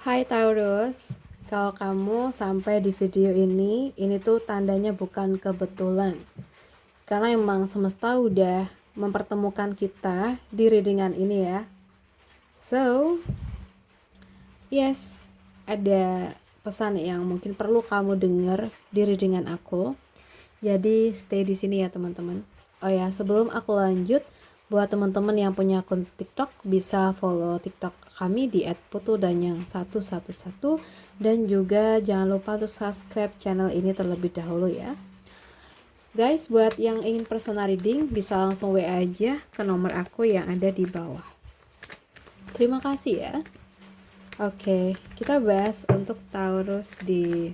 Hai Taurus, kalau kamu sampai di video ini tuh tandanya bukan kebetulan. Karena emang semesta udah mempertemukan kita di readingan ini ya. So, yes, ada pesan yang mungkin perlu kamu dengar di readingan aku. Jadi stay di sini ya teman-teman. Oh ya, sebelum aku lanjut, buat teman-teman yang punya akun TikTok bisa follow TikTok kami di @putudanyang111 dan juga jangan lupa untuk subscribe channel ini terlebih dahulu ya. Guys, buat yang ingin personal reading bisa langsung WA aja ke nomor aku yang ada di bawah. Terima kasih ya. Oke, kita bahas untuk Taurus di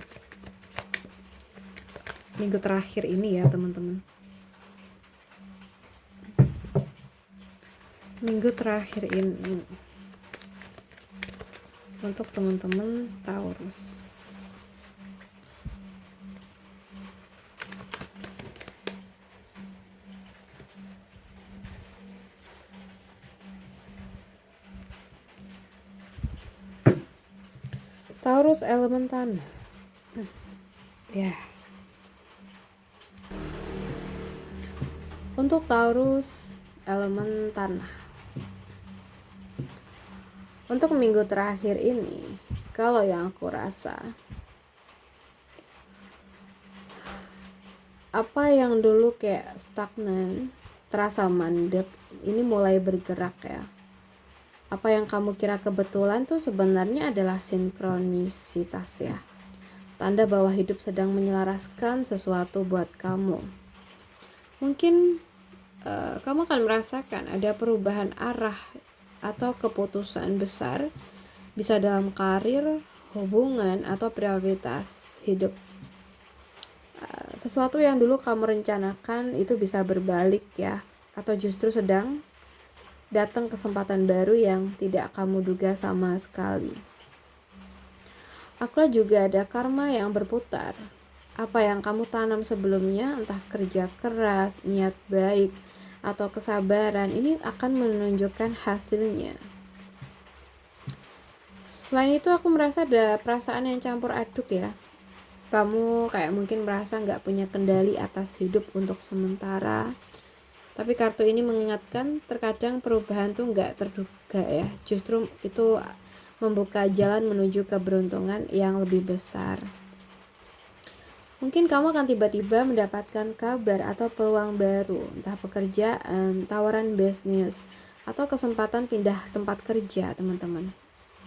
minggu terakhir ini ya teman-teman. Minggu terakhir ini untuk teman-teman Taurus. Taurus elemen tanah. Ya. Untuk Taurus elemen tanah. Untuk minggu terakhir ini, kalau yang aku rasa, apa yang dulu kayak stagnan, terasa mandek, ini mulai bergerak ya. Apa yang kamu kira kebetulan tuh sebenarnya adalah sinkronisitas ya. Tanda bahwa hidup sedang menyelaraskan sesuatu buat kamu. Mungkin kamu akan merasakan ada perubahan arah atau keputusan besar, bisa dalam karir, hubungan, atau prioritas hidup. Sesuatu yang dulu kamu rencanakan itu bisa berbalik ya, atau justru sedang datang kesempatan baru yang tidak kamu duga sama sekali. Akulah juga ada karma yang berputar. Apa yang kamu tanam sebelumnya, entah kerja keras, niat baik, atau kesabaran, ini akan menunjukkan hasilnya. Selain itu aku merasa ada perasaan yang campur aduk ya. Kamu kayak mungkin merasa gak punya kendali atas hidup untuk sementara. Tapi kartu ini mengingatkan terkadang perubahan tuh gak terduga ya. Justru itu membuka jalan menuju keberuntungan yang lebih besar. Mungkin kamu akan tiba-tiba mendapatkan kabar atau peluang baru, entah pekerjaan, tawaran bisnis, atau kesempatan pindah tempat kerja teman-teman,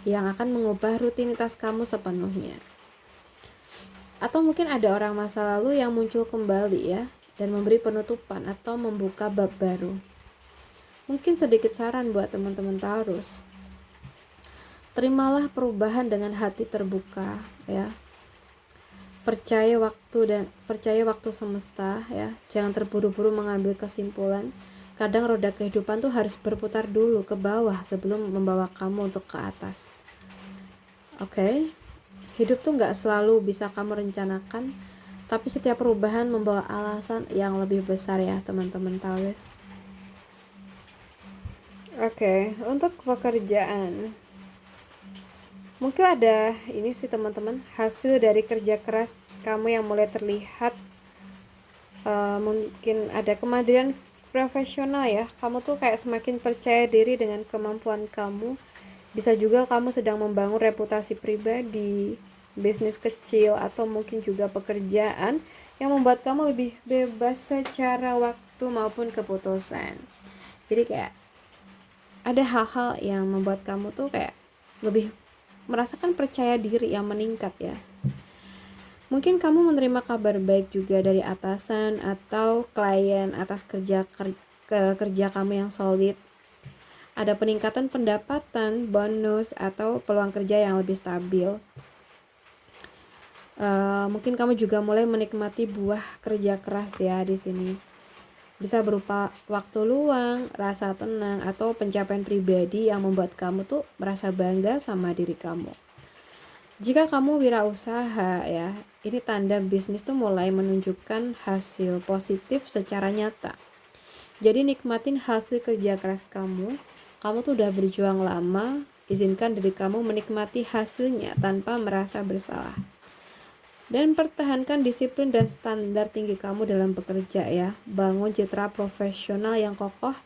yang akan mengubah rutinitas kamu sepenuhnya. Atau mungkin ada orang masa lalu yang muncul kembali ya, dan memberi penutupan atau membuka bab baru. Mungkin sedikit saran buat teman-teman Taurus. Terimalah perubahan dengan hati terbuka ya. Percaya waktu semesta ya. Jangan terburu-buru mengambil kesimpulan. Kadang roda kehidupan tuh harus berputar dulu ke bawah sebelum membawa kamu untuk ke atas. Oke. Hidup tuh gak selalu bisa kamu rencanakan, tapi setiap perubahan membawa alasan yang lebih besar ya teman-teman Taurus. Oke, untuk pekerjaan, mungkin ada ini sih teman-teman, hasil dari kerja keras kamu yang mulai terlihat. Mungkin ada kemandirian profesional ya. Kamu tuh kayak semakin percaya diri dengan kemampuan kamu. Bisa juga kamu sedang membangun reputasi pribadi, bisnis kecil, atau mungkin juga pekerjaan yang membuat kamu lebih bebas secara waktu maupun keputusan. Jadi kayak ada hal-hal yang membuat kamu tuh kayak lebih merasakan percaya diri yang meningkat ya. Mungkin kamu menerima kabar baik juga dari atasan atau klien atas kerja kamu yang solid. Ada peningkatan pendapatan, bonus, atau peluang kerja yang lebih stabil. Mungkin kamu juga mulai menikmati buah kerja keras ya di sini. Bisa berupa waktu luang, rasa tenang, atau pencapaian pribadi yang membuat kamu tuh merasa bangga sama diri kamu. Jika kamu wirausaha ya, ini tanda bisnis tuh mulai menunjukkan hasil positif secara nyata. Jadi nikmatin hasil kerja keras kamu tuh udah berjuang lama, Izinkan diri kamu menikmati hasilnya tanpa merasa bersalah. Dan pertahankan disiplin dan standar tinggi kamu dalam bekerja ya. Bangun citra profesional yang kokoh.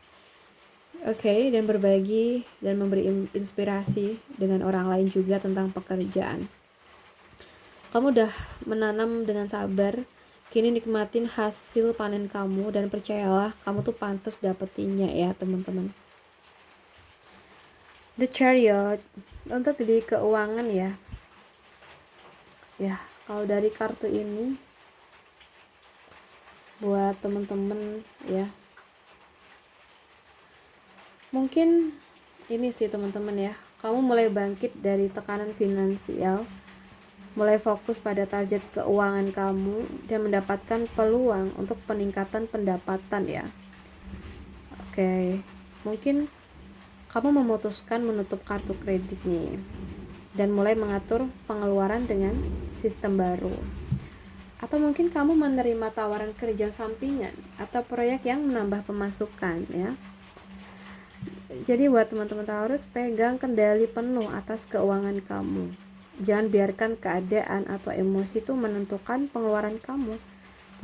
Oke, dan berbagi dan memberi inspirasi dengan orang lain juga tentang pekerjaan. Kamu udah menanam dengan sabar. Kini nikmatin hasil panen kamu dan percayalah kamu tuh pantas dapetinnya ya teman-teman. The Chariot untuk di keuangan ya. Ya, kalau dari kartu ini buat teman-teman ya. Mungkin ini sih teman-teman ya. Kamu mulai bangkit dari tekanan finansial, mulai fokus pada target keuangan kamu dan mendapatkan peluang untuk peningkatan pendapatan ya. Oke, mungkin kamu memutuskan menutup kartu kredit nih dan mulai mengatur pengeluaran dengan sistem baru. Atau mungkin kamu menerima tawaran kerja sampingan atau proyek yang menambah pemasukan ya. Jadi buat teman-teman Taurus, pegang kendali penuh atas keuangan kamu. Jangan biarkan keadaan atau emosi itu menentukan pengeluaran kamu.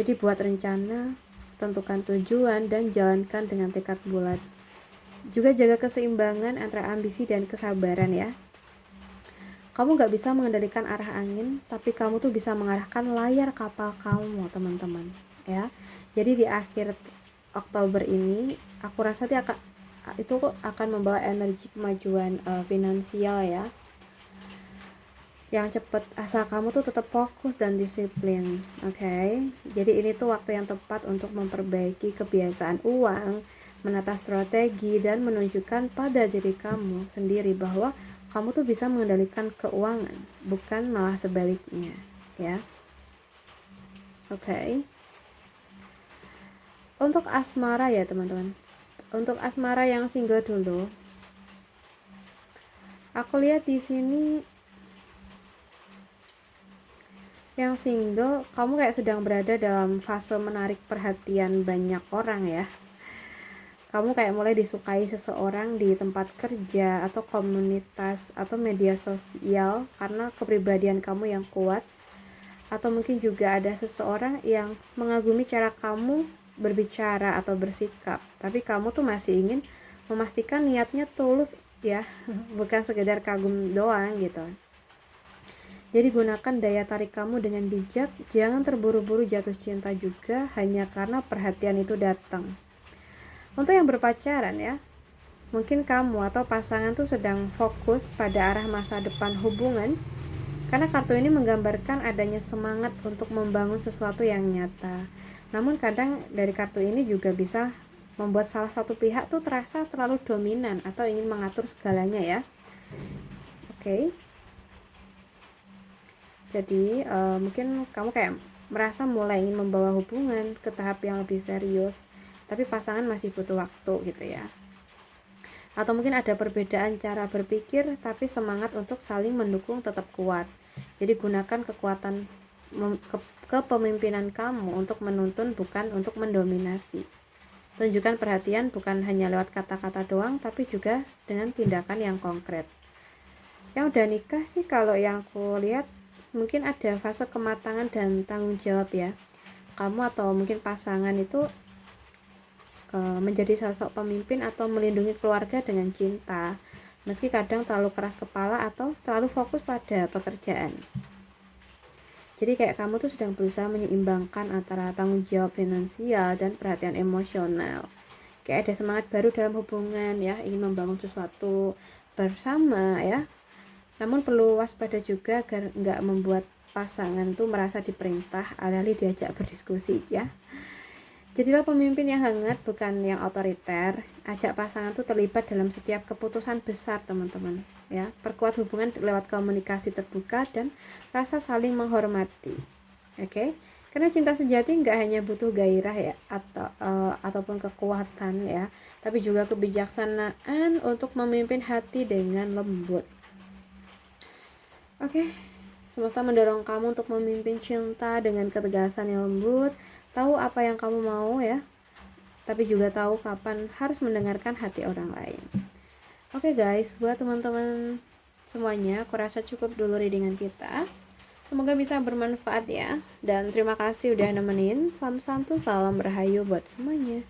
Jadi buat rencana, tentukan tujuan dan jalankan dengan tekad bulat. Juga jaga keseimbangan antara ambisi dan kesabaran ya. Kamu gak bisa mengendalikan arah angin, tapi kamu tuh bisa mengarahkan layar kapal kamu teman-teman ya. Jadi di akhir Oktober ini, aku rasa itu akan membawa energi kemajuan finansial ya. Yang cepat, asal kamu tuh tetap fokus dan disiplin. Oke. Jadi ini tuh waktu yang tepat untuk memperbaiki kebiasaan uang, menata strategi dan menunjukkan pada diri kamu sendiri bahwa kamu tuh bisa mengendalikan keuangan, bukan malah sebaliknya ya. Oke. Untuk asmara ya teman-teman. Untuk asmara yang single dulu. Aku lihat di sini yang single, kamu kayak sedang berada dalam fase menarik perhatian banyak orang ya. Kamu kayak mulai disukai seseorang di tempat kerja atau komunitas atau media sosial karena kepribadian kamu yang kuat. Atau mungkin juga ada seseorang yang mengagumi cara kamu berbicara atau bersikap, tapi kamu tuh masih ingin memastikan niatnya tulus ya, bukan sekedar kagum doang gitu. Jadi gunakan daya tarik kamu dengan bijak, jangan terburu-buru jatuh cinta juga hanya karena perhatian itu datang. Untuk yang berpacaran ya, mungkin kamu atau pasangan tuh sedang fokus pada arah masa depan hubungan, karena kartu ini menggambarkan adanya semangat untuk membangun sesuatu yang nyata. Namun kadang dari kartu ini juga bisa membuat salah satu pihak tuh terasa terlalu dominan atau ingin mengatur segalanya ya. Oke. Jadi mungkin kamu kayak merasa mulai ingin membawa hubungan ke tahap yang lebih serius, tapi pasangan masih butuh waktu gitu ya. Atau mungkin ada perbedaan cara berpikir, tapi semangat untuk saling mendukung tetap kuat. Jadi gunakan kekuatan kepemimpinan kamu untuk menuntun, bukan untuk mendominasi. Tunjukkan perhatian bukan hanya lewat kata-kata doang, tapi juga dengan tindakan yang konkret. Yang udah nikah sih kalau yang aku lihat mungkin ada fase kematangan dan tanggung jawab ya. Kamu atau mungkin pasangan itu menjadi sosok pemimpin atau melindungi keluarga dengan cinta, meski kadang terlalu keras kepala atau terlalu fokus pada pekerjaan. Jadi kayak kamu tuh sedang berusaha menyeimbangkan antara tanggung jawab finansial dan perhatian emosional. Kayak ada semangat baru dalam hubungan ya, ingin membangun sesuatu bersama ya. Namun perlu waspada juga agar nggak membuat pasangan tuh merasa diperintah, alih-alih diajak berdiskusi ya. Jadilah pemimpin yang hangat, bukan yang otoriter. Ajak pasangan tuh terlibat dalam setiap keputusan besar teman-teman ya. Perkuat hubungan lewat komunikasi terbuka dan rasa saling menghormati. Oke? Karena cinta sejati nggak hanya butuh gairah ya ataupun kekuatan ya, tapi juga kebijaksanaan untuk memimpin hati dengan lembut. Oke, semesta mendorong kamu untuk memimpin cinta dengan ketegasan yang lembut, tahu apa yang kamu mau ya, tapi juga tahu kapan harus mendengarkan hati orang lain. Oke guys, buat teman-teman semuanya, aku rasa cukup dulu readingan kita. Semoga bisa bermanfaat ya. Dan terima kasih udah nemenin. Salam santu, salam rahayu buat semuanya.